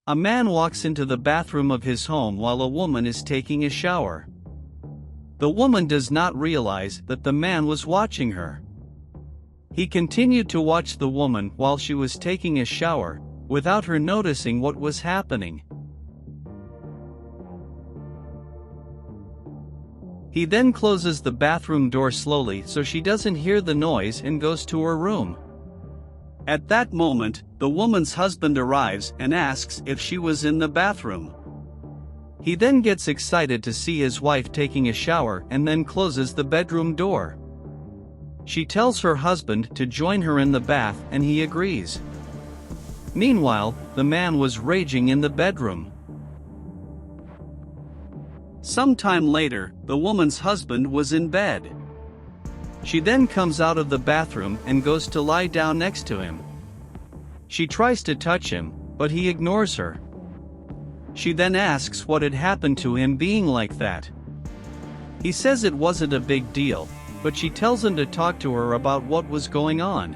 A man walks into the bathroom of his home while a woman is taking a shower. The woman does not realize that the man was watching her. He continued to watch the woman while she was taking a shower, without her noticing what was happening. He then closes the bathroom door slowly so she doesn't hear the noise and goes to her room. At that moment, the woman's husband arrives and asks if she was in the bathroom. He then gets excited to see his wife taking a shower and then closes the bedroom door. She tells her husband to join her in the bath and he agrees. Meanwhile, the man was raging in the bedroom. Sometime later, the woman's husband was in bed. She then comes out of the bathroom and goes to lie down next to him. She tries to touch him, but he ignores her. She then asks what had happened to him being like that. He says it wasn't a big deal, but she tells him to talk to her about what was going on.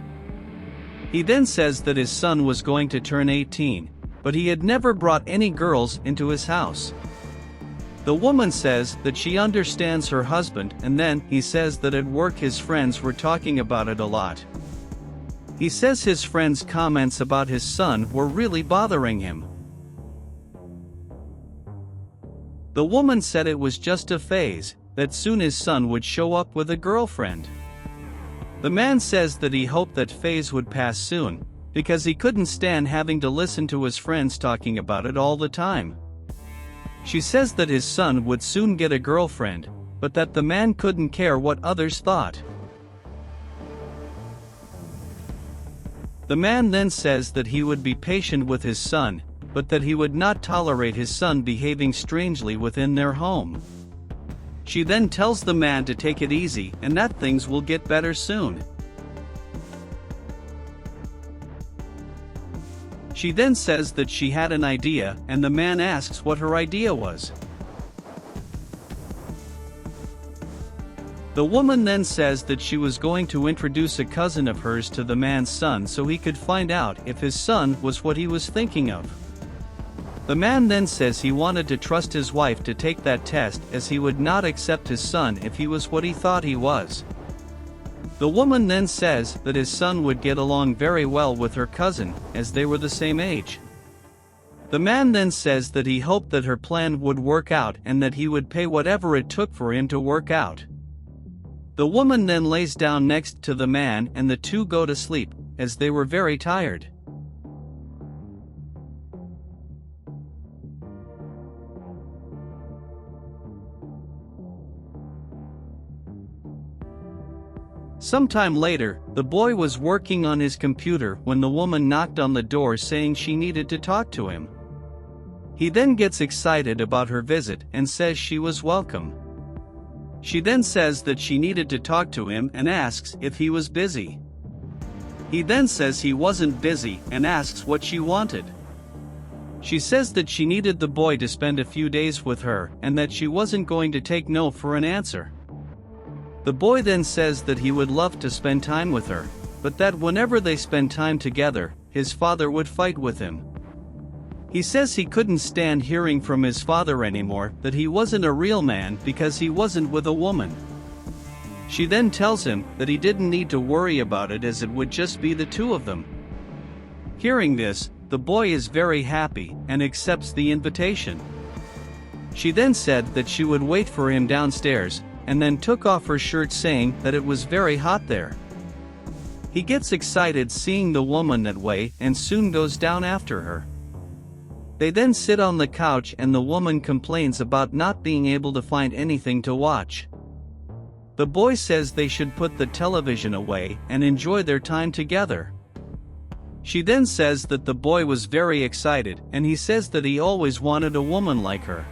He then says that his son was going to turn 18, but he had never brought any girls into his house. The woman says that she understands her husband, and then he says that at work his friends were talking about it a lot. He says his friends' comments about his son were really bothering him. The woman said it was just a phase, that soon his son would show up with a girlfriend. The man says that he hoped that phase would pass soon, because he couldn't stand having to listen to his friends talking about it all the time. She says that his son would soon get a girlfriend, but that the man couldn't care what others thought. The man then says that he would be patient with his son, but that he would not tolerate his son behaving strangely within their home. She then tells the man to take it easy and that things will get better soon. She then says that she had an idea, and the man asks what her idea was. The woman then says that she was going to introduce a cousin of hers to the man's son so he could find out if his son was what he was thinking of. The man then says he wanted to trust his wife to take that test as he would not accept his son if he was what he thought he was. The woman then says that his son would get along very well with her cousin, as they were the same age. The man then says that he hoped that her plan would work out and that he would pay whatever it took for him to work out. The woman then lays down next to the man and the two go to sleep, as they were very tired. Sometime later, the boy was working on his computer when the woman knocked on the door saying she needed to talk to him. He then gets excited about her visit and says she was welcome. She then says that she needed to talk to him and asks if he was busy. He then says he wasn't busy and asks what she wanted. She says that she needed the boy to spend a few days with her and that she wasn't going to take no for an answer. The boy then says that he would love to spend time with her, but that whenever they spend time together, his father would fight with him. He says he couldn't stand hearing from his father anymore that he wasn't a real man because he wasn't with a woman. She then tells him that he didn't need to worry about it as it would just be the two of them. Hearing this, the boy is very happy and accepts the invitation. She then said that she would wait for him downstairs, and then took off her shirt saying that it was very hot there. He gets excited seeing the woman that way and soon goes down after her. They then sit on the couch and the woman complains about not being able to find anything to watch. The boy says they should put the television away and enjoy their time together. She then says that the boy was very excited and he says that he always wanted a woman like her.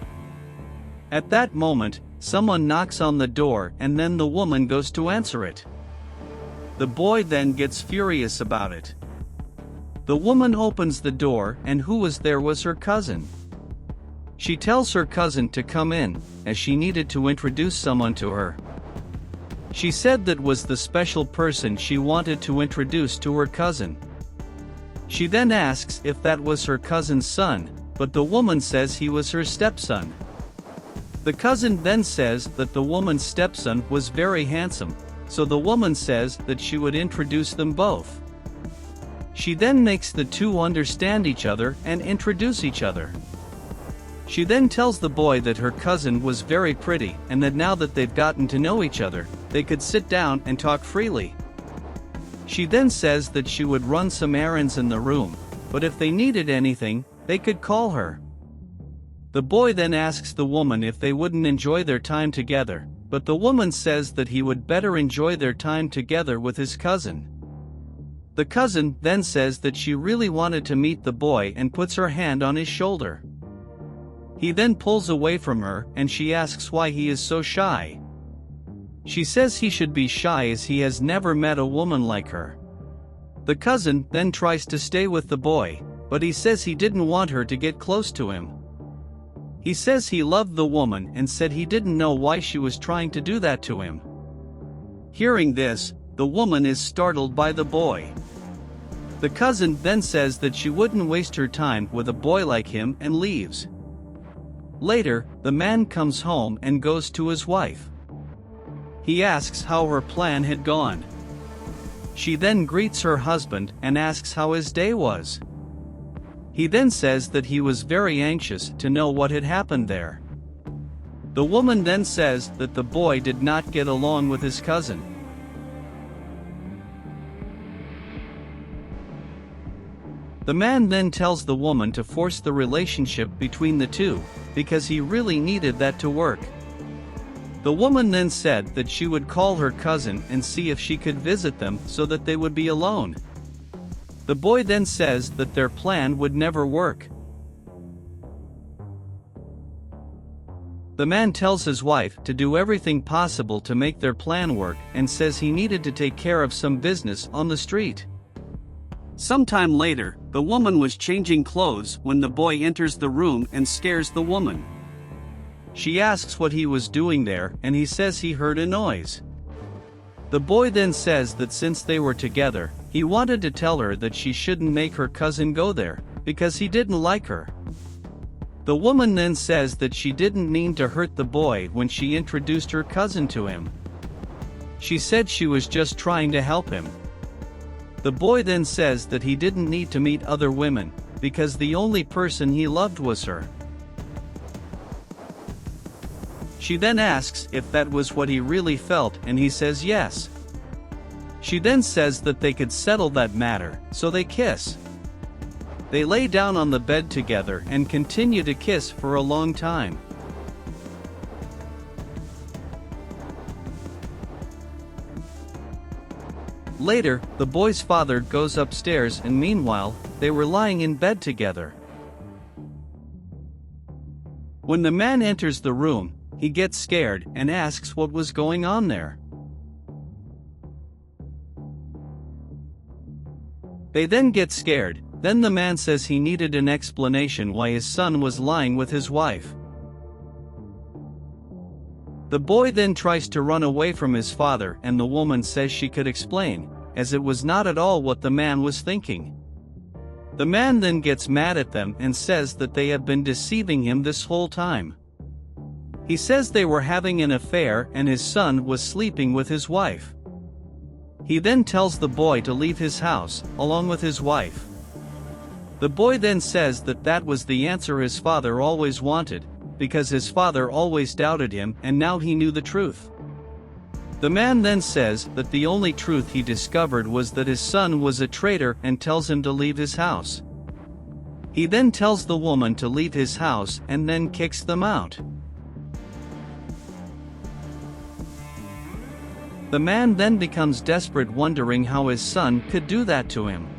At that moment, someone knocks on the door and then the woman goes to answer it. The boy then gets furious about it. The woman opens the door and who was there was her cousin. She tells her cousin to come in, as she needed to introduce someone to her. She said that was the special person she wanted to introduce to her cousin. She then asks if that was her cousin's son, but the woman says he was her stepson. The cousin then says that the woman's stepson was very handsome, so the woman says that she would introduce them both. She then makes the two understand each other and introduce each other. She then tells the boy that her cousin was very pretty and that now that they've gotten to know each other, they could sit down and talk freely. She then says that she would run some errands in the room, but if they needed anything, they could call her. The boy then asks the woman if they wouldn't enjoy their time together, but the woman says that he would better enjoy their time together with his cousin. The cousin then says that she really wanted to meet the boy and puts her hand on his shoulder. He then pulls away from her and she asks why he is so shy. She says he should be shy as he has never met a woman like her. The cousin then tries to stay with the boy, but he says he didn't want her to get close to him. He says he loved the woman and said he didn't know why she was trying to do that to him. Hearing this, the woman is startled by the boy. The cousin then says that she wouldn't waste her time with a boy like him and leaves. Later, the man comes home and goes to his wife. He asks how her plan had gone. She then greets her husband and asks how his day was. He then says that he was very anxious to know what had happened there. The woman then says that the boy did not get along with his cousin. The man then tells the woman to force the relationship between the two, because he really needed that to work. The woman then said that she would call her cousin and see if she could visit them so that they would be alone. The boy then says that their plan would never work. The man tells his wife to do everything possible to make their plan work and says he needed to take care of some business on the street. Sometime later, the woman was changing clothes when the boy enters the room and scares the woman. She asks what he was doing there and he says he heard a noise. The boy then says that since they were together, he wanted to tell her that she shouldn't make her cousin go there, because he didn't like her. The woman then says that she didn't mean to hurt the boy when she introduced her cousin to him. She said she was just trying to help him. The boy then says that he didn't need to meet other women, because the only person he loved was her. She then asks if that was what he really felt and he says yes. She then says that they could settle that matter, so they kiss. They lay down on the bed together and continue to kiss for a long time. Later, the boy's father goes upstairs and meanwhile, they were lying in bed together. When the man enters the room, he gets scared and asks what was going on there. They then get scared, then the man says he needed an explanation why his son was lying with his wife. The boy then tries to run away from his father and the woman says she could explain, as it was not at all what the man was thinking. The man then gets mad at them and says that they have been deceiving him this whole time. He says they were having an affair and his son was sleeping with his wife. He then tells the boy to leave his house, along with his wife. The boy then says that that was the answer his father always wanted, because his father always doubted him and now he knew the truth. The man then says that the only truth he discovered was that his son was a traitor and tells him to leave his house. He then tells the woman to leave his house and then kicks them out. The man then becomes desperate, wondering how his son could do that to him.